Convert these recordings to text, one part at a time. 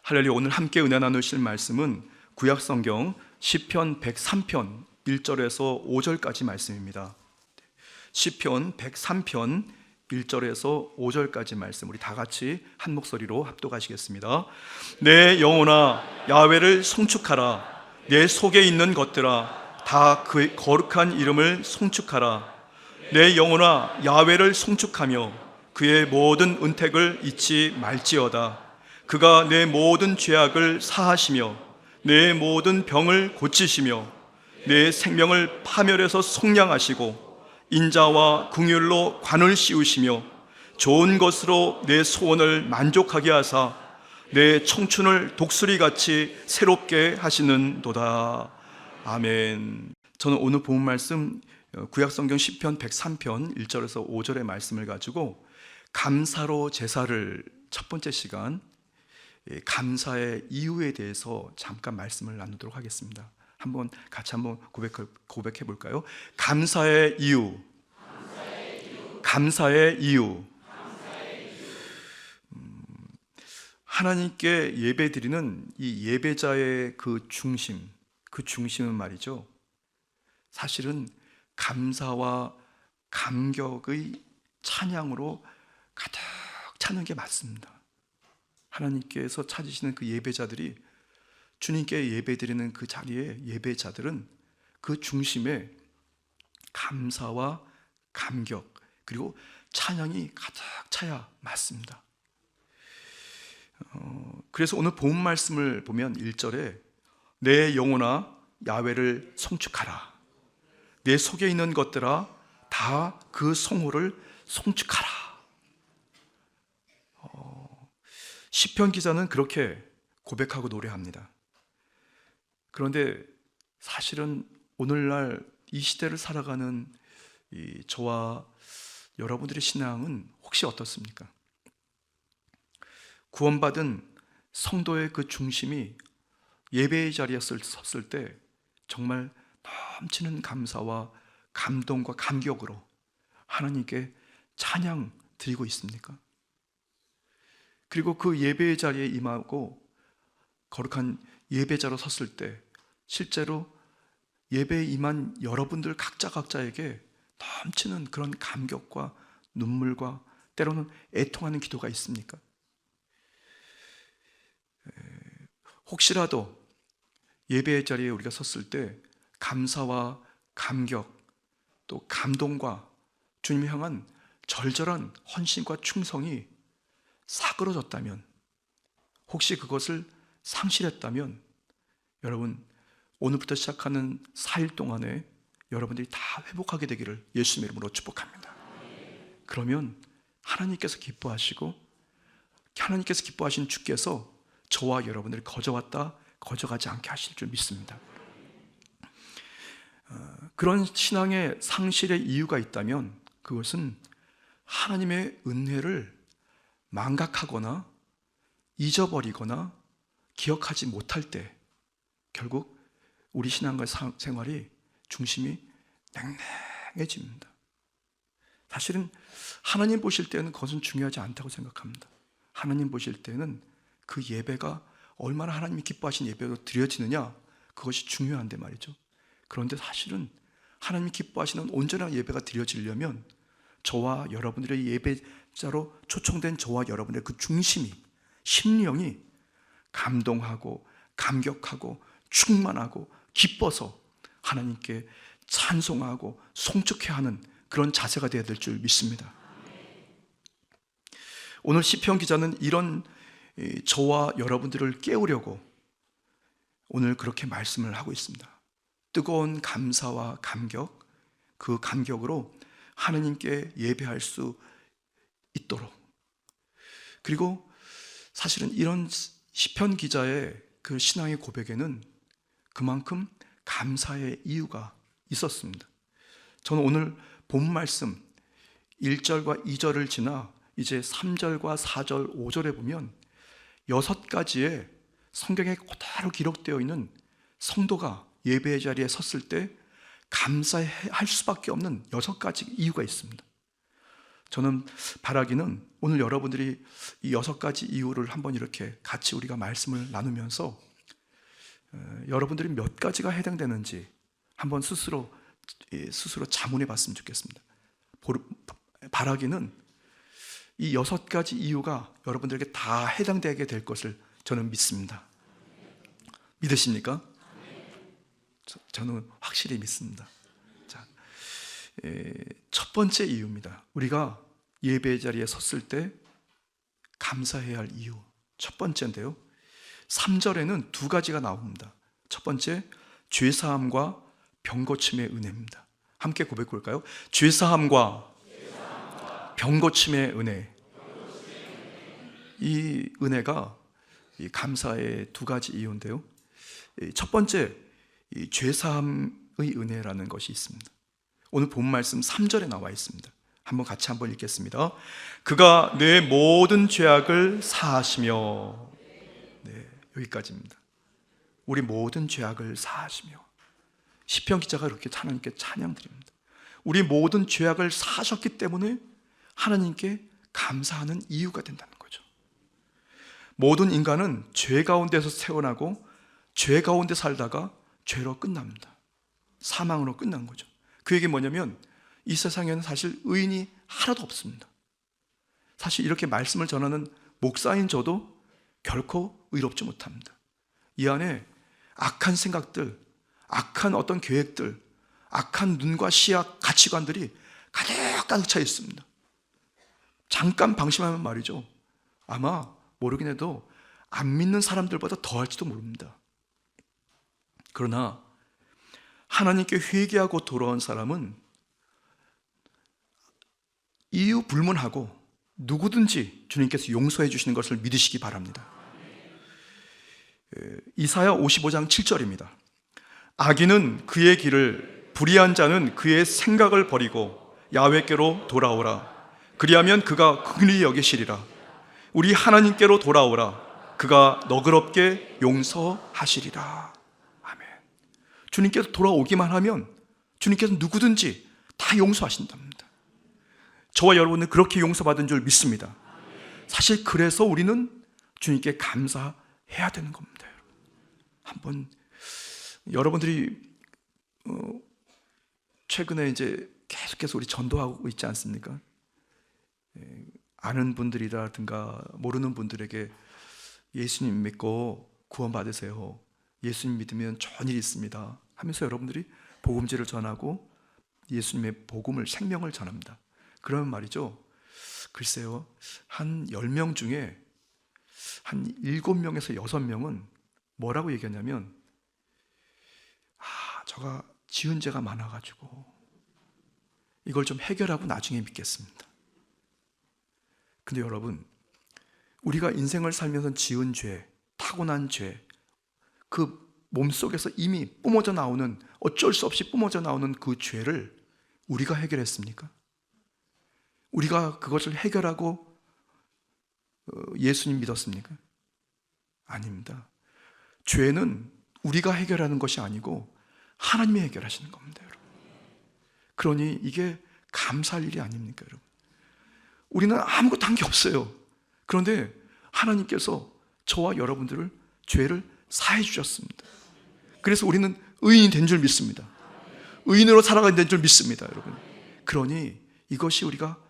할렐루야. 오늘 함께 은혜 나누실 말씀은 구약성경 시편 103편 1절에서 5절까지 말씀입니다. 시편 103편 1절에서 5절까지 말씀, 우리 다 같이 한 목소리로 합독하시겠습니다. 내 영혼아 야훼를 송축하라. 내 속에 있는 것들아 다 그의 거룩한 이름을 송축하라. 내 영혼아 야훼를 송축하며 그의 모든 은택을 잊지 말지어다. 그가 내 모든 죄악을 사하시며 내 모든 병을 고치시며 내 생명을 파멸해서 속량하시고 인자와 긍휼로 관을 씌우시며 좋은 것으로 내 소원을 만족하게 하사 내 청춘을 독수리같이 새롭게 하시는도다. 아멘. 저는 오늘 본 말씀 구약성경 시편 103편 1절에서 5절의 말씀을 가지고 감사로 제사를 첫 번째 시간, 감사의 이유에 대해서 잠깐 말씀을 나누도록 하겠습니다. 같이 한번 고백해 볼까요? 감사의 이유. 감사의 이유. 하나님께 예배드리는 이 예배자의 그 중심은 말이죠, 사실은 감사와 감격의 찬양으로 가득 차는 게 맞습니다. 하나님께서 찾으시는 그 예배자들이, 주님께 예배드리는 그 자리에 예배자들은 그 중심에 감사와 감격 그리고 찬양이 가득 차야 맞습니다. 그래서 오늘 본 말씀을 보면 1절에 내 영혼아 야훼를 송축하라. 내 속에 있는 것들아 다 그 성호를 송축하라. 시편 기자는 그렇게 고백하고 노래합니다. 그런데 사실은 오늘날 이 시대를 살아가는 저와 여러분들의 신앙은 혹시 어떻습니까? 구원받은 성도의 그 중심이 예배의 자리에 섰을 때 정말 넘치는 감사와 감동과 감격으로 하나님께 찬양 드리고 있습니까? 그리고 그 예배의 자리에 임하고 거룩한 예배자로 섰을 때 실제로 예배에 임한 여러분들 각자에게 넘치는 그런 감격과 눈물과 때로는 애통하는 기도가 있습니까? 혹시라도 예배의 자리에 우리가 섰을 때 감사와 감격 또 감동과 주님을 향한 절절한 헌신과 충성이 사그러졌다면, 혹시 그것을 상실했다면 여러분, 오늘부터 시작하는 4일 동안에 여러분들이 다 회복하게 되기를 예수님의 이름으로 축복합니다. 그러면 하나님께서 기뻐하시고 하나님께서 기뻐하신 주께서 저와 여러분들이 거저왔다 거저가지 않게 하실 줄 믿습니다. 그런 신앙의 상실의 이유가 있다면 그것은 하나님의 은혜를 망각하거나 잊어버리거나 기억하지 못할 때 결국 우리 신앙과 생활이 중심이 냉랭해집니다. 사실은 하나님 보실 때는 그것은 중요하지 않다고 생각합니다. 하나님 보실 때는 그 예배가 얼마나 하나님이 기뻐하신 예배로 드려지느냐, 그것이 중요한데 말이죠. 그런데 사실은 하나님이 기뻐하시는 온전한 예배가 드려지려면 저와 여러분들의 예배자로 초청된 저와 여러분의 그 중심이, 심령이 감동하고 감격하고 충만하고 기뻐서 하나님께 찬송하고 송축해야 하는 그런 자세가 되어야 될 줄 믿습니다. 오늘 시편 기자는 이런 저와 여러분들을 깨우려고 오늘 그렇게 말씀을 하고 있습니다. 뜨거운 감사와 감격, 그 감격으로 하나님께 예배할 수 있도록. 그리고 사실은 이런 시편 기자의 그 신앙의 고백에는 그만큼 감사의 이유가 있었습니다. 저는 오늘 본 말씀 1절과 2절을 지나 이제 3절과 4절, 5절에 보면 6가지의 성경에 그대로 기록되어 있는 성도가 예배의 자리에 섰을 때 감사할 수밖에 없는 6가지 이유가 있습니다. 저는 바라기는 오늘 여러분들이 이 6가지 이유를 한번 이렇게 같이 우리가 말씀을 나누면서 여러분들이 몇 가지가 해당되는지 한번 스스로 자문해 봤으면 좋겠습니다. 바라기는 이 6가지 이유가 여러분들에게 다 해당되게 될 것을 저는 믿습니다. 믿으십니까? 저는 확실히 믿습니다. 자, 첫 번째 이유입니다. 우리가 예배 자리에 섰을 때 감사해야 할 이유 첫 번째인데요, 3절에는 2가지가 나옵니다. 첫 번째, 죄사함과 병고침의 은혜입니다. 함께 고백해 볼까요? 죄사함과 병고침의 은혜. 이 은혜가 이 감사의 2가지 이유인데요, 첫 번째, 이 죄사함의 은혜라는 것이 있습니다. 오늘 본 말씀 3절에 나와 있습니다. 같이 한번 읽겠습니다. 그가 내 모든 죄악을 사하시며. 네, 여기까지입니다. 우리 모든 죄악을 사하시며. 시편 기자가 이렇게 하나님께 찬양드립니다. 우리 모든 죄악을 사하셨기 때문에 하나님께 감사하는 이유가 된다는 거죠. 모든 인간은 죄 가운데서 태어나고 죄 가운데 살다가 죄로 끝납니다. 사망으로 끝난 거죠. 그 얘기 뭐냐면 이 세상에는 사실 의인이 하나도 없습니다. 사실 이렇게 말씀을 전하는 목사인 저도 결코 의롭지 못합니다. 이 안에 악한 생각들, 악한 어떤 계획들, 악한 눈과 시야, 가치관들이 가득 차 있습니다. 잠깐 방심하면 말이죠, 아마 모르긴 해도 안 믿는 사람들보다 더할지도 모릅니다. 그러나 하나님께 회개하고 돌아온 사람은 이유 불문하고 누구든지 주님께서 용서해 주시는 것을 믿으시기 바랍니다. 이사야 55장 7절입니다. 악인은 그의 길을, 불의한 자는 그의 생각을 버리고 야훼께로 돌아오라. 그리하면 그가 긍휼히 여기시리라. 우리 하나님께로 돌아오라. 그가 너그럽게 용서하시리라. 아멘. 주님께서 돌아오기만 하면 주님께서 누구든지 다 용서하신답니다. 저와 여러분은 그렇게 용서받은 줄 믿습니다. 사실 그래서 우리는 주님께 감사해야 되는 겁니다. 한번 여러분들이 최근에 이제 계속해서 우리 전도하고 있지 않습니까? 아는 분들이라든가 모르는 분들에게 예수님 믿고 구원 받으세요, 예수님 믿으면 좋은 일이 있습니다 하면서 여러분들이 복음제를 전하고 예수님의 복음을, 생명을 전합니다. 그러면 말이죠, 글쎄요, 한 10명 중에 한 7명에서 6명은 뭐라고 얘기하냐면, 저가 지은 죄가 많아가지고 이걸 좀 해결하고 나중에 믿겠습니다. 근데 여러분, 우리가 인생을 살면서 지은 죄, 타고난 죄, 그 몸속에서 이미 뿜어져 나오는, 어쩔 수 없이 뿜어져 나오는 그 죄를 우리가 해결했습니까? 우리가 그것을 해결하고 예수님 믿었습니까? 아닙니다. 죄는 우리가 해결하는 것이 아니고 하나님이 해결하시는 겁니다, 여러분. 그러니 이게 감사할 일이 아닙니까, 여러분? 우리는 아무것도 한 게 없어요. 그런데 하나님께서 저와 여러분들을, 죄를 사해 주셨습니다. 그래서 우리는 의인이 된 줄 믿습니다. 의인으로 살아가야 된 줄 믿습니다, 여러분. 그러니 이것이 우리가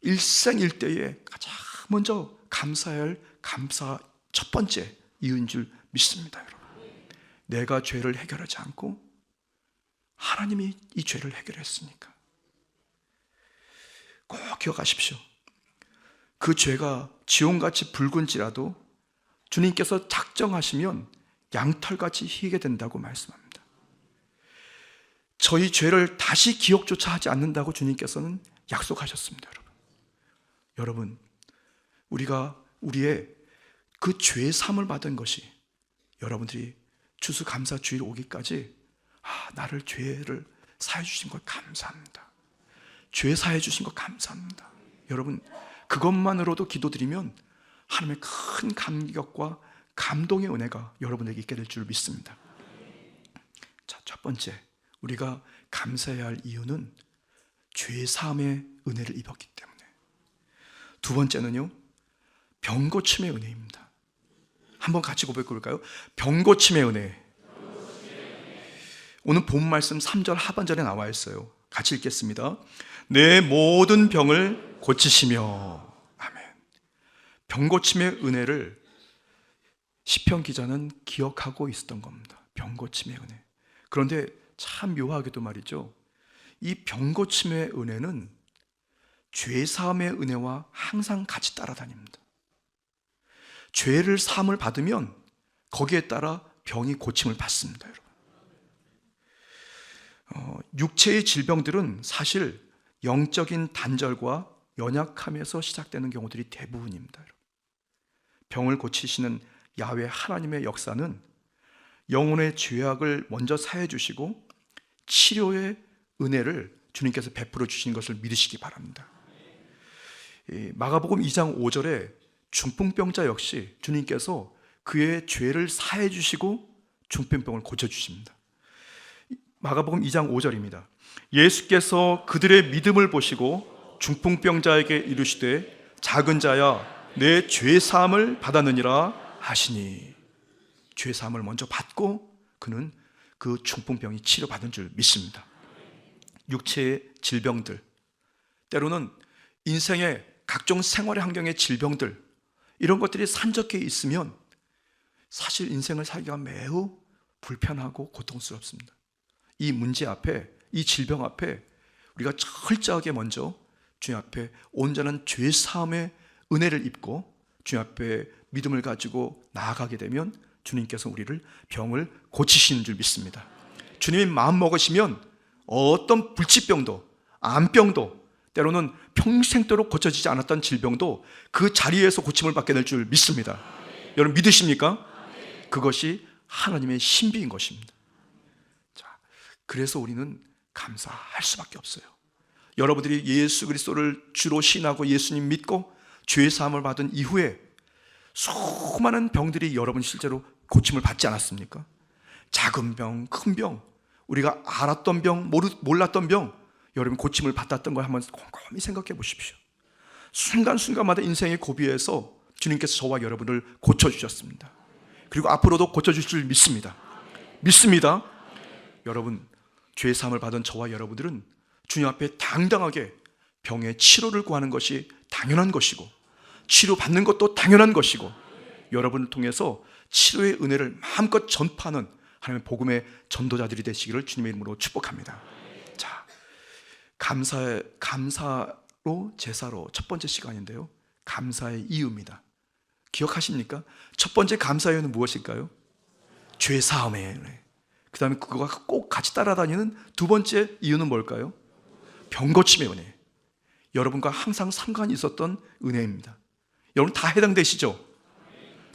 일생일대에 가장 먼저 감사해야 할 감사 첫 번째 이유인 줄 믿습니다, 여러분. 내가 죄를 해결하지 않고 하나님이 이 죄를 해결했으니까. 꼭 기억하십시오. 그 죄가 지온같이 붉은지라도 주님께서 작정하시면 양털같이 희게 된다고 말씀합니다. 저희 죄를 다시 기억조차 하지 않는다고 주님께서는 약속하셨습니다, 여러분. 여러분, 우리가 우리의 그 죄 사함을 받은 것이, 여러분들이 추수감사 주일 오기까지 나를 죄를 사해 주신 것 감사합니다, 죄 사해 주신 것 감사합니다, 여러분, 그것만으로도 기도드리면 하나님의 큰 감격과 감동의 은혜가 여러분에게 있게 될 줄 믿습니다. 자, 첫 번째, 우리가 감사해야 할 이유는 죄 사함의 은혜를 입었기 때문에. 두 번째는요, 병 고침의 은혜입니다. 한번 같이 고백해 볼까요? 병 고침의 은혜. 오늘 본 말씀 3절 하반절에 나와 있어요. 같이 읽겠습니다. 내 모든 병을 고치시며. 아멘. 병 고침의 은혜를 시편 기자는 기억하고 있었던 겁니다. 병 고침의 은혜. 그런데 참 묘하게도 말이죠, 이 병 고침의 은혜는 죄 사함의 은혜와 항상 같이 따라다닙니다. 죄를 사함을 받으면 거기에 따라 병이 고침을 받습니다, 여러분. 육체의 질병들은 사실 영적인 단절과 연약함에서 시작되는 경우들이 대부분입니다, 여러분. 병을 고치시는 야훼 하나님의 역사는 영혼의 죄악을 먼저 사해 주시고 치료의 은혜를 주님께서 베풀어 주시는 것을 믿으시기 바랍니다. 마가복음 2장 5절에 중풍병자 역시 주님께서 그의 죄를 사해 주시고 중풍병을 고쳐 주십니다. 마가복음 2장 5절입니다. 예수께서 그들의 믿음을 보시고 중풍병자에게 이르시되 작은 자야 내 죄 사함을 받았느니라 하시니. 죄 사함을 먼저 받고 그는 그 중풍병이 치료받은 줄 믿습니다. 육체의 질병들, 때로는 인생의 각종 생활의 환경의 질병들, 이런 것들이 산적해 있으면 사실 인생을 살기가 매우 불편하고 고통스럽습니다. 이 문제 앞에, 이 질병 앞에 우리가 철저하게 먼저 주님 앞에 온전한 죄 사함의 은혜를 입고 주님 앞에 믿음을 가지고 나아가게 되면 주님께서 우리를 병을 고치시는 줄 믿습니다. 주님이 마음 먹으시면 어떤 불치병도, 암병도, 때로는 평생도록 고쳐지지 않았던 질병도 그 자리에서 고침을 받게 될 줄 믿습니다. 여러분 믿으십니까? 그것이 하나님의 신비인 것입니다. 자, 그래서 우리는 감사할 수밖에 없어요. 여러분들이 예수 그리스도를 주로 신하고 예수님 믿고 죄 사함을 받은 이후에 수많은 병들이 여러분 실제로 고침을 받지 않았습니까? 작은 병, 큰 병, 우리가 알았던 병, 몰랐던 병, 여러분 고침을 받았던 걸 한번 곰곰이 생각해 보십시오. 순간순간마다 인생의 고비에서 주님께서 저와 여러분을 고쳐주셨습니다. 그리고 앞으로도 고쳐주실 줄 믿습니다. 믿습니다. 여러분, 죄사함을 받은 저와 여러분들은 주님 앞에 당당하게 병의 치료를 구하는 것이 당연한 것이고 치료받는 것도 당연한 것이고 여러분을 통해서 치료의 은혜를 마음껏 전파하는 하나님의 복음의 전도자들이 되시기를 주님의 이름으로 축복합니다. 자, 감사로 제사로 첫 번째 시간인데요, 감사의 이유입니다. 기억하십니까? 첫 번째 감사의 이유는 무엇일까요? 죄사함의 은혜. 그 다음에 그거가 꼭 같이 따라다니는 두 번째 이유는 뭘까요? 병고침의 은혜. 여러분과 항상 상관이 있었던 은혜입니다. 여러분 다 해당되시죠?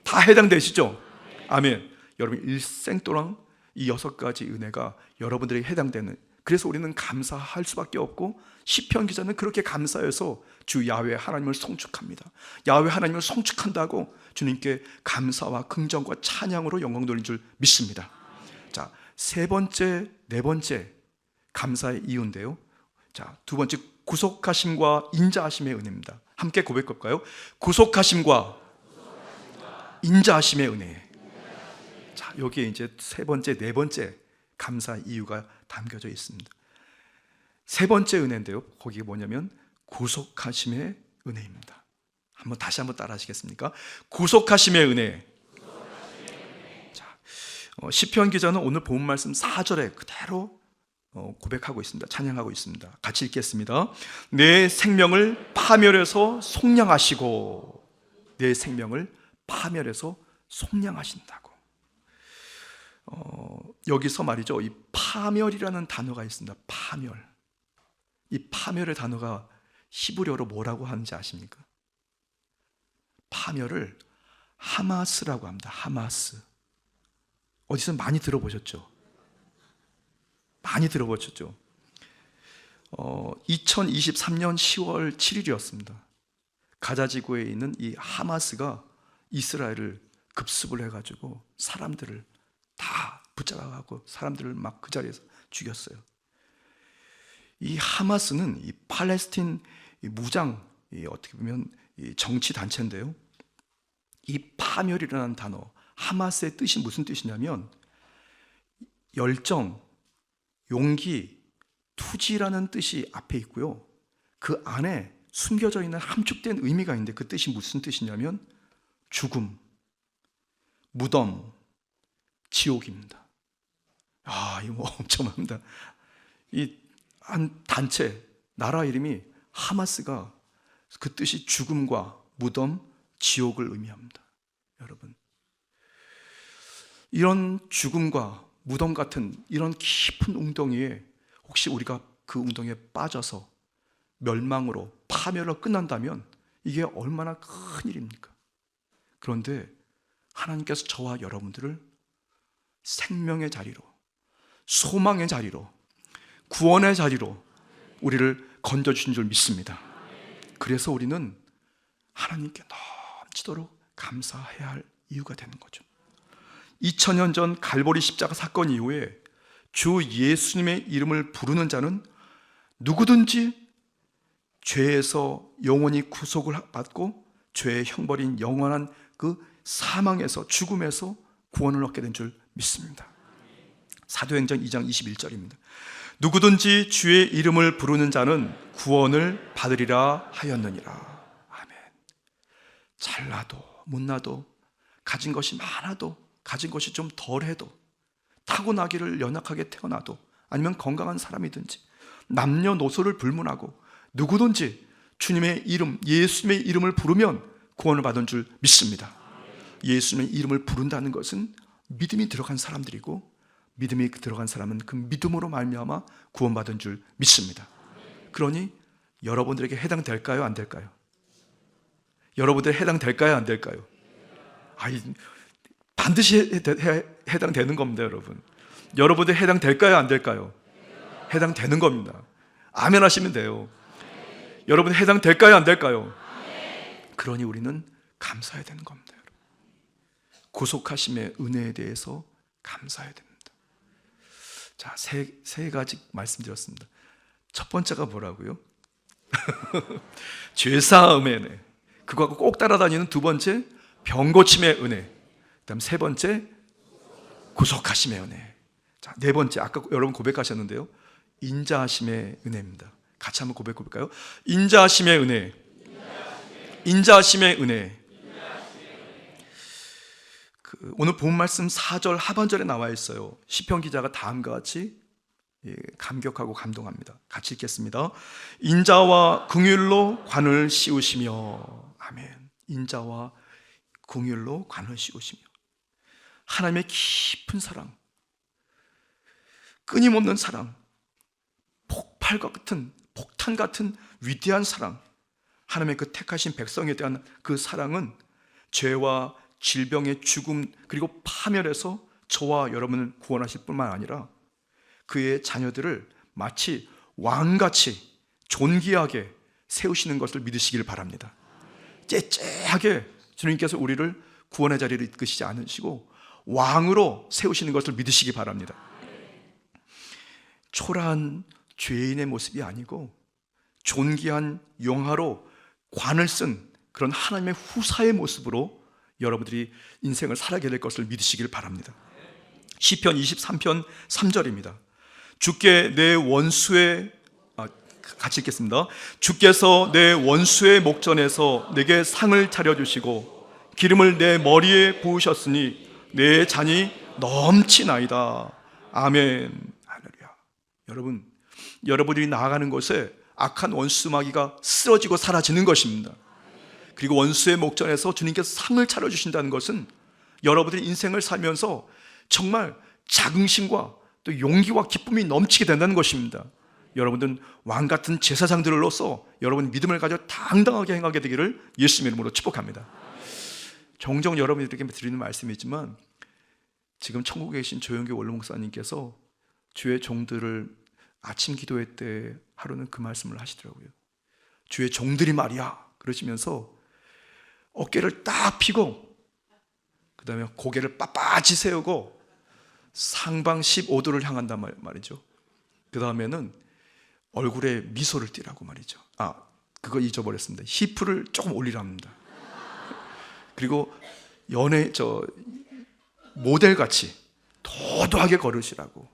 다 해당되시죠? 아멘. 여러분 일생 동안 이 6가지 은혜가 여러분들에게 해당되는, 그래서 우리는 감사할 수밖에 없고 시편 기자는 그렇게 감사해서 주 야훼 하나님을 송축합니다. 야훼 하나님을 송축한다고 주님께 감사와 긍정과 찬양으로 영광 돌린 줄 믿습니다. 자, 세 번째, 네 번째 감사의 이유인데요, 자, 두 번째 구속하심과 인자하심의 은혜입니다. 함께 고백할까요? 구속하심과 인자하심의 은혜. 자, 여기에 이제 세 번째, 네 번째 감사 이유가 담겨져 있습니다. 세 번째 은혜인데요, 거기 뭐냐면 구속하심의 은혜입니다. 다시 한번 따라 하시겠습니까? 구속하심의 은혜. 자, 시편 기자는 오늘 본 말씀 4절에 그대로 고백하고 있습니다. 찬양하고 있습니다. 같이 읽겠습니다. 내 생명을 파멸해서 속량하시고, 내 생명을 파멸해서 속량하신다고. 여기서 말이죠, 이 파멸이라는 단어가 있습니다. 파멸. 이 파멸의 단어가 히브리어로 뭐라고 하는지 아십니까? 파멸을 하마스라고 합니다. 하마스. 어디서 많이 들어보셨죠? 많이 들어보셨죠? 2023년 10월 7일이었습니다. 가자지구에 있는 이 하마스가 이스라엘을 급습을 해가지고 사람들을 다 붙잡아가고 사람들을 막 그 자리에서 죽였어요. 이 하마스는 이 팔레스틴 무장, 어떻게 보면 이 정치 단체인데요. 이 파멸이라는 단어, 하마스의 뜻이 무슨 뜻이냐면 열정, 용기, 투지라는 뜻이 앞에 있고요. 그 안에 숨겨져 있는 함축된 의미가 있는데 그 뜻이 무슨 뜻이냐면 죽음, 무덤, 지옥입니다. 이거 뭐 엄청납니다. 이 한 단체, 나라 이름이 하마스가 그 뜻이 죽음과 무덤, 지옥을 의미합니다. 여러분, 이런 죽음과 무덤 같은 이런 깊은 웅덩이에 혹시 우리가 그 웅덩이에 빠져서 멸망으로 파멸로 끝난다면 이게 얼마나 큰 일입니까? 그런데 하나님께서 저와 여러분들을 생명의 자리로, 소망의 자리로, 구원의 자리로 우리를 건져주신 줄 믿습니다. 그래서 우리는 하나님께 넘치도록 감사해야 할 이유가 되는 거죠. 2000년 전 갈보리 십자가 사건 이후에 주 예수님의 이름을 부르는 자는 누구든지 죄에서 영원히 구속을 받고 죄의 형벌인 영원한 그 사망에서, 죽음에서 구원을 얻게 된 줄 믿습니다. 사도행전 2장 21절입니다. 누구든지 주의 이름을 부르는 자는 구원을 받으리라 하였느니라. 아멘. 잘나도 못나도, 가진 것이 많아도, 가진 것이 좀 덜해도, 타고나기를 연약하게 태어나도, 아니면 건강한 사람이든지 남녀노소를 불문하고 누구든지 주님의 이름, 예수님의 이름을 부르면 구원을 받은 줄 믿습니다. 예수님의 이름을 부른다는 것은 믿음이 들어간 사람들이고, 믿음이 들어간 사람은 그 믿음으로 말미암아 구원받은 줄 믿습니다. 그러니 여러분들에게 해당될까요? 안 될까요? 여러분들 해당될까요? 안 될까요? 반드시 해당되는 겁니다, 여러분. 여러분들 해당될까요? 안 될까요? 해당되는 겁니다. 아멘 하시면 돼요. 여러분 해당될까요? 안 될까요? 그러니 우리는 감사해야 되는 겁니다. 여러분. 구속하심의 은혜에 대해서 감사해야 됩니다. 자, 세 가지 말씀드렸습니다. 첫 번째가 뭐라고요? 죄사함의 은혜. 그거하고 꼭 따라다니는 두 번째, 병고침의 은혜. 그다음 세 번째, 구속하심의 은혜. 자, 네 번째, 아까 여러분 고백하셨는데요, 인자하심의 은혜입니다. 같이 한번 고백해 볼까요? 인자하심의 은혜. 인자하심의 은혜. 오늘 본 말씀 4절 하반절에 나와 있어요. 시편 기자가 다음과 같이 감격하고 감동합니다. 같이 읽겠습니다. 인자와 긍휼로 관을 씌우시며. 아멘. 인자와 긍휼로 관을 씌우시며. 하나님의 깊은 사랑, 끊임없는 사랑, 폭발과 같은, 폭탄 같은 위대한 사랑, 하나님의 그 택하신 백성에 대한 그 사랑은 죄와 질병의 죽음 그리고 파멸에서 저와 여러분을 구원하실 뿐만 아니라 그의 자녀들을 마치 왕같이 존귀하게 세우시는 것을 믿으시길 바랍니다. 째째하게 주님께서 우리를 구원의 자리를 이끄시지 않으시고 왕으로 세우시는 것을 믿으시기 바랍니다. 초라한 죄인의 모습이 아니고 존귀한 용화로 관을 쓴 그런 하나님의 후사의 모습으로 여러분들이 인생을 살아가게 될 것을 믿으시길 바랍니다. 시편 23편 3절입니다. 주께 내 원수의 같이 읽겠습니다. 주께서 내 원수의 목전에서 내게 상을 차려주시고 기름을 내 머리에 부으셨으니 내 잔이 넘치나이다. 아멘. 할렐루야. 여러분, 여러분들이 나아가는 곳에 악한 원수 마귀가 쓰러지고 사라지는 것입니다. 그리고 원수의 목전에서 주님께서 상을 차려주신다는 것은 여러분들이 인생을 살면서 정말 자긍심과 또 용기와 기쁨이 넘치게 된다는 것입니다. 여러분들은 왕같은 제사장들로서 여러분 믿음을 가져 당당하게 행하게 되기를 예수님의 이름으로 축복합니다. 종종 여러분들에게 드리는 말씀이지만 지금 천국에 계신 조영규 원로 목사님께서 주의 종들을 아침 기도회 때 하루는 그 말씀을 하시더라고요. 주의 종들이 말이야 그러시면서 어깨를 딱 펴고 그 다음에 고개를 빳빳이 세우고 상방 15도를 향한단 말이죠. 그 다음에는 얼굴에 미소를 띠라고 말이죠. 그거 잊어버렸습니다. 히프를 조금 올리랍니다. 그리고 모델같이 도도하게 걸으시라고.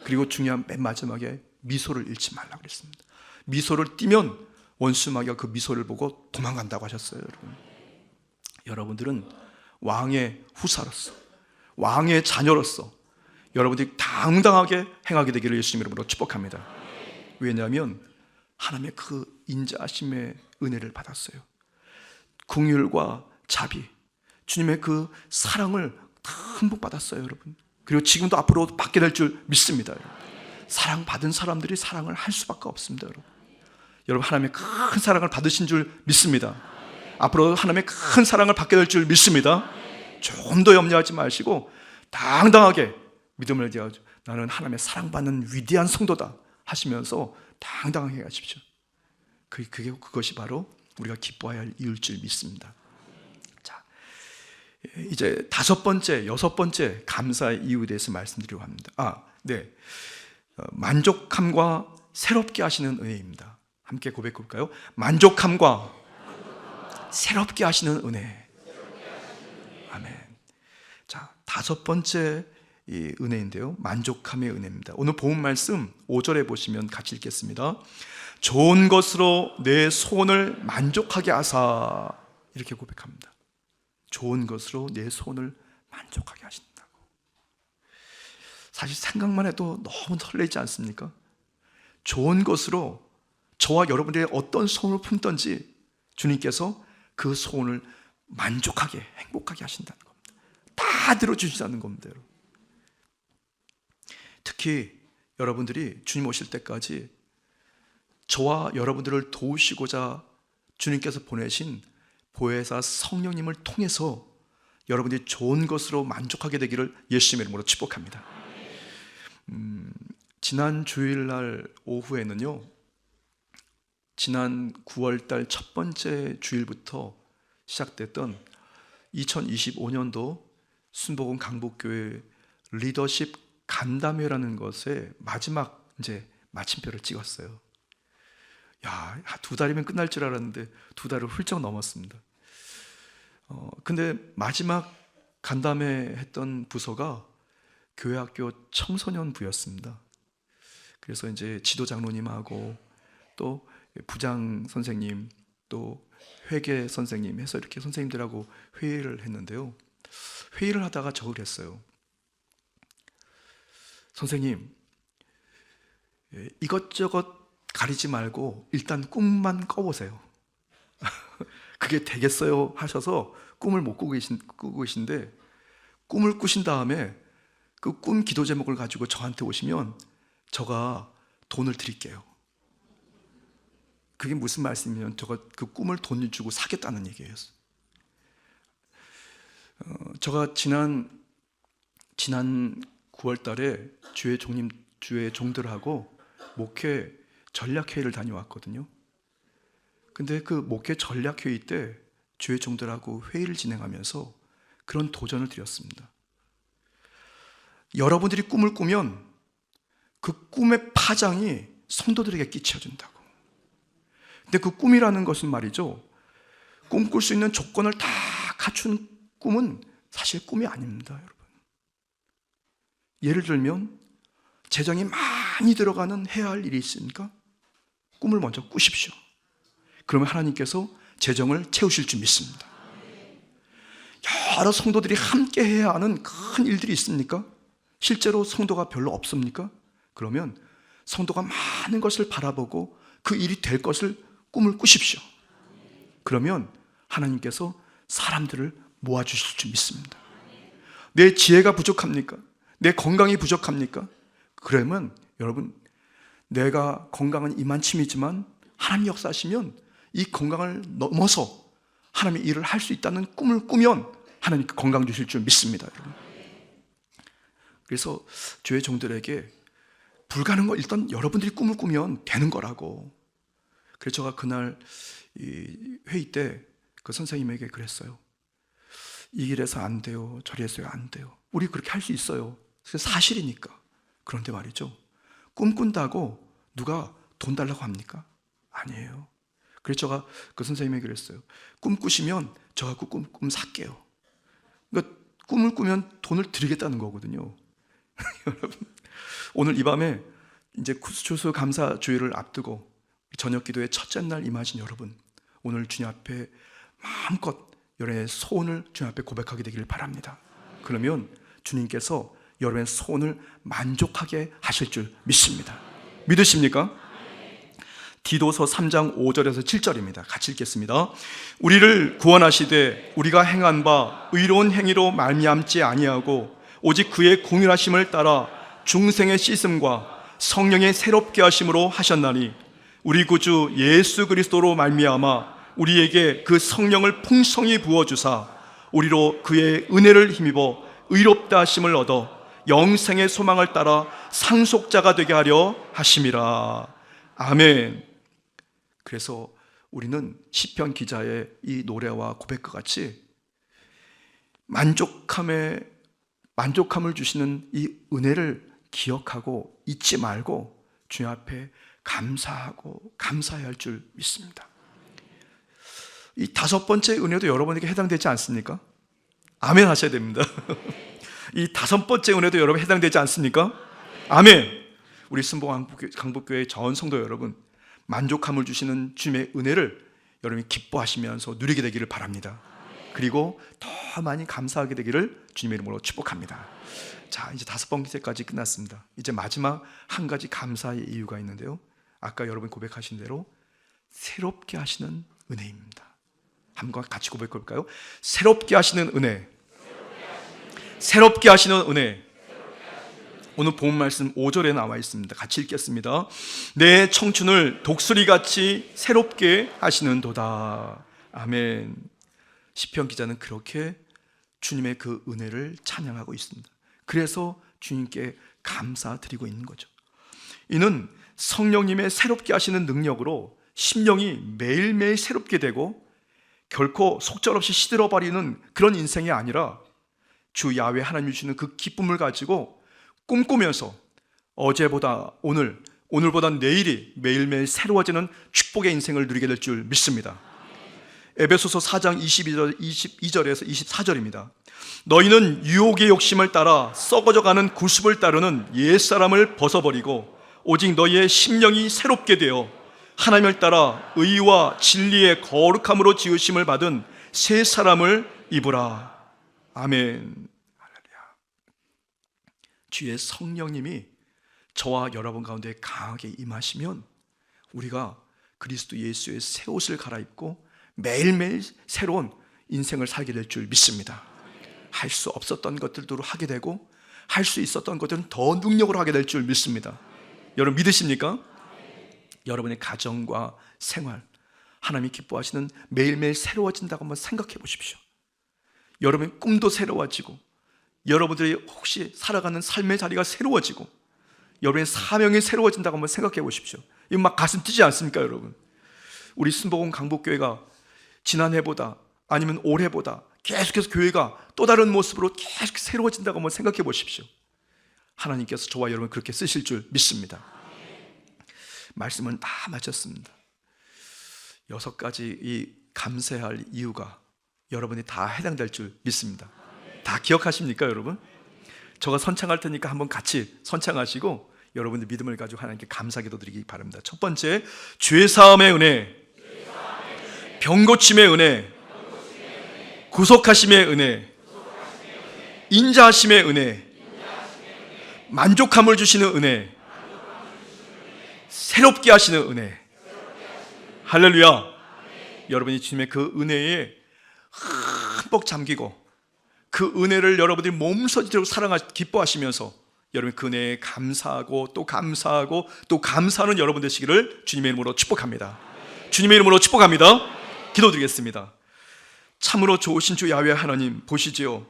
그리고 중요한 맨 마지막에 미소를 잃지 말라고 그랬습니다. 미소를 띠면 원수마귀가 그 미소를 보고 도망간다고 하셨어요. 여러분. 여러분들은 왕의 후사로서, 왕의 자녀로서 여러분들이 당당하게 행하게 되기를 예수님 이름으로 축복합니다. 왜냐하면 하나님의 그 인자하심의 은혜를 받았어요. 긍휼과 자비, 주님의 그 사랑을 듬뿍 받았어요, 여러분. 그리고 지금도 앞으로 받게 될 줄 믿습니다. 사랑받은 사람들이 사랑을 할 수밖에 없습니다. 여러분 하나님의 큰 사랑을 받으신 줄 믿습니다. 앞으로 하나님의 큰 사랑을 받게 될 줄 믿습니다. 좀 더 염려하지 마시고 당당하게 믿음을 지어서 나는 하나님의 사랑받는 위대한 성도다 하시면서 당당하게 가십시오. 그것이 바로 우리가 기뻐해야 할 이유일 줄 믿습니다. 자, 이제 5번째, 6번째 감사의 이유에 대해서 말씀드리려고 합니다. 만족함과 새롭게 하시는 은혜입니다. 함께 고백해 볼까요? 만족함과 새롭게 하시는 은혜. 아멘. 자, 5번째 이 은혜인데요, 만족함의 은혜입니다. 오늘 본 말씀 5절에 보시면 같이 읽겠습니다. 좋은 것으로 내 소원을 만족하게 하사. 이렇게 고백합니다. 좋은 것으로 내 소원을 만족하게 하신다고. 사실 생각만 해도 너무 설레지 않습니까? 좋은 것으로 저와 여러분들의 어떤 소원을 품든지 주님께서 그 소원을 만족하게, 행복하게 하신다는 겁니다. 다 들어주신다는 겁니다. 특히 여러분들이 주님 오실 때까지 저와 여러분들을 도우시고자 주님께서 보내신 보혜사 성령님을 통해서 여러분들이 좋은 것으로 만족하게 되기를 예수님의 이름으로 축복합니다. 지난 주일날 오후에는요, 지난 9월달 첫 번째 주일부터 시작됐던 2025년도 순복음 강북교회 리더십 간담회라는 것에 마지막 이제 마침표를 찍었어요. 야, 2달이면 끝날 줄 알았는데 2달을 훌쩍 넘었습니다. 근데 마지막 간담회 했던 부서가 교회학교 청소년부였습니다. 그래서 이제 지도 장로님하고 또 부장 선생님, 또 회계 선생님 해서 이렇게 선생님들하고 회의를 했는데요. 회의를 하다가 저를 했어요. 선생님, 이것저것 가리지 말고 일단 꿈만 꿔보세요. 그게 되겠어요 하셔서 꿈을 못 꾸고 계신데, 꿈을 꾸신 다음에 그 꿈 기도 제목을 가지고 저한테 오시면 제가 돈을 드릴게요. 그게 무슨 말씀이냐면 제가 그 꿈을 돈 주고 사겠다는 얘기예요. 제가 지난 9월 달에 주의 종들하고 목회 전략회의를 다녀왔거든요. 근데 그 목회 전략회의 때 주의 종들하고 회의를 진행하면서 그런 도전을 드렸습니다. 여러분들이 꿈을 꾸면 그 꿈의 파장이 성도들에게 끼쳐준다고. 근데 그 꿈이라는 것은 말이죠, 꿈꿀 수 있는 조건을 다 갖춘 꿈은 사실 꿈이 아닙니다, 여러분. 예를 들면 재정이 많이 들어가는 해야 할 일이 있으니까 꿈을 먼저 꾸십시오. 그러면 하나님께서 재정을 채우실 줄 믿습니다. 여러 성도들이 함께 해야 하는 큰 일들이 있습니까? 실제로 성도가 별로 없습니까? 그러면 성도가 많은 것을 바라보고 그 일이 될 것을 꿈을 꾸십시오. 그러면 하나님께서 사람들을 모아주실 줄 믿습니다. 내 지혜가 부족합니까? 내 건강이 부족합니까? 그러면 여러분, 내가 건강은 이만침이지만 하나님 역사하시면 이 건강을 넘어서 하나님의 일을 할 수 있다는 꿈을 꾸면 하나님 건강 주실 줄 믿습니다, 여러분. 그래서 주의 종들에게 불가능한 거 일단 여러분들이 꿈을 꾸면 되는 거라고. 그래서 제가 그날 이 회의 때 그 선생님에게 그랬어요. 이 길에서 안 돼요, 저리에서 안 돼요. 우리 그렇게 할 수 있어요. 사실이니까. 그런데 말이죠, 꿈꾼다고 누가 돈 달라고 합니까? 아니에요. 그래서 제가 그 선생님에게 그랬어요. 꿈 꾸시면 저하고 꿈 살게요. 그러니까 꿈을 꾸면 돈을 드리겠다는 거거든요. 여러분, 오늘 이 밤에 이제 추수 감사 주일을 앞두고 저녁 기도의 첫째 날 임하신 여러분, 오늘 주님 앞에 마음껏 여러분의 소원을 주님 앞에 고백하게 되기를 바랍니다. 그러면 주님께서 여러분의 소원을 만족하게 하실 줄 믿습니다. 믿으십니까? 디도서 3장 5절에서 7절입니다. 같이 읽겠습니다. 우리를 구원하시되 우리가 행한 바 의로운 행위로 말미암지 아니하고 오직 그의 공의하심을 따라 중생의 씻음과 성령의 새롭게 하심으로 하셨나니 우리 구주 예수 그리스도로 말미암아 우리에게 그 성령을 풍성히 부어주사 우리로 그의 은혜를 힘입어 의롭다 하심을 얻어 영생의 소망을 따라 상속자가 되게 하려 하심이라. 아멘. 그래서 우리는 시편 기자의 이 노래와 고백과 같이 만족함을 주시는 이 은혜를 기억하고 잊지 말고 주님 앞에 감사하고 감사해야 할 줄 믿습니다. 이 다섯 번째 은혜도 여러분에게 해당되지 않습니까? 아멘 하셔야 됩니다. 이 다섯 번째 은혜도 여러분 해당되지 않습니까? 아멘. 우리 순복 강북교회 전 성도 여러분, 만족함을 주시는 주님의 은혜를 여러분이 기뻐하시면서 누리게 되기를 바랍니다. 그리고 더 많이 감사하게 되기를 주님의 이름으로 축복합니다. 자, 이제 다섯 번째까지 끝났습니다. 이제 마지막 한 가지 감사의 이유가 있는데요, 아까 여러분 고백하신 대로 새롭게 하시는 은혜입니다. 한번 같이 고백해 볼까요? 새롭게 하시는 은혜. 새롭게 하시는 은혜. 오늘 본 말씀 5절에 나와 있습니다. 같이 읽겠습니다. 내 청춘을 독수리같이 새롭게 하시는도다. 아멘. 시편 기자는 그렇게 주님의 그 은혜를 찬양하고 있습니다. 그래서 주님께 감사드리고 있는 거죠. 이는 성령님의 새롭게 하시는 능력으로 심령이 매일매일 새롭게 되고 결코 속절없이 시들어버리는 그런 인생이 아니라 주 야훼 하나님이 주시는 그 기쁨을 가지고 꿈꾸면서 어제보다 오늘보다 내일이 매일매일 새로워지는 축복의 인생을 누리게 될 줄 믿습니다. 에베소서 4장 22절에서 24절입니다. 너희는 유혹의 욕심을 따라 썩어져가는 구습을 따르는 옛사람을 벗어버리고 오직 너희의 심령이 새롭게 되어 하나님을 따라 의와 진리의 거룩함으로 지으심을 받은 새 사람을 입으라. 아멘. 주의 성령님이 저와 여러분 가운데 강하게 임하시면 우리가 그리스도 예수의 새 옷을 갈아입고 매일매일 새로운 인생을 살게 될 줄 믿습니다. 할 수 없었던 것들도 하게 되고 할 수 있었던 것들은 더 능력으로 하게 될 줄 믿습니다. 여러분 믿으십니까? 여러분의 가정과 생활, 하나님이 기뻐하시는 매일매일 새로워진다고 한번 생각해 보십시오. 여러분의 꿈도 새로워지고 여러분들이 혹시 살아가는 삶의 자리가 새로워지고 여러분의 사명이 새로워진다고 한번 생각해 보십시오. 이거 막 가슴 뛰지 않습니까, 여러분? 우리 순복음 강북교회가 지난해보다 아니면 올해보다 계속해서 교회가 또 다른 모습으로 계속 새로워진다고 한번 생각해 보십시오. 하나님께서 저와 여러분 그렇게 쓰실 줄 믿습니다. 말씀은 다 마쳤습니다. 6가지 이 감사할 이유가 여러분이 다 해당될 줄 믿습니다. 다 기억하십니까, 여러분? 제가 선창할 테니까 한번 같이 선창하시고 여러분들 믿음을 가지고 하나님께 감사기도 드리기 바랍니다. 첫 번째, 죄사함의 은혜, 병고침의 은혜, 구속하심의 은혜, 인자하심의 은혜, 만족함을 주시는 은혜, 새롭게 하시는 은혜. 할렐루야. 여러분이 주님의 그 은혜에 흠뻑 잠기고 그 은혜를 여러분들이 몸서리로 기뻐하시면서 여러분 그 은혜에 감사하고 또 감사하고 또 감사하는 여러분 되시기를 주님의 이름으로 축복합니다. 주님의 이름으로 축복합니다. 기도드리겠습니다. 참으로 좋으신 주 야훼 하나님 보시지요.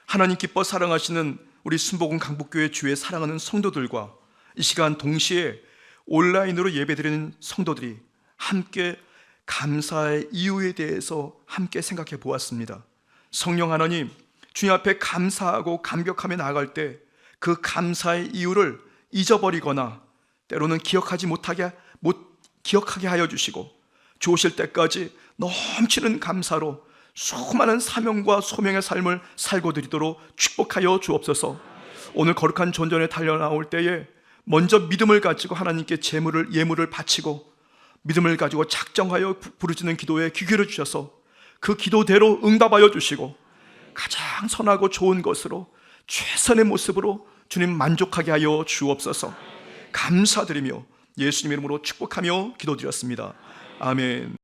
하나님 기뻐 사랑하시는 우리 순복음 강북교회 주의 사랑하는 성도들과 이 시간 동시에 온라인으로 예배드리는 성도들이 함께 감사의 이유에 대해서 함께 생각해 보았습니다. 성령 하나님, 주님 앞에 감사하고 감격하며 나아갈 때 그 감사의 이유를 잊어버리거나 때로는 기억하게 하여 주시고 주 오실 때까지 넘치는 감사로 수많은 사명과 소명의 삶을 살고 드리도록 축복하여 주옵소서. 오늘 거룩한 존전에 달려나올 때에 먼저 믿음을 가지고 하나님께 예물을 바치고 믿음을 가지고 작정하여 부르짖는 기도에 귀 기울여 주셔서 그 기도대로 응답하여 주시고 가장 선하고 좋은 것으로 최선의 모습으로 주님 만족하게 하여 주옵소서. 감사드리며 예수님 이름으로 축복하며 기도드렸습니다. 아멘.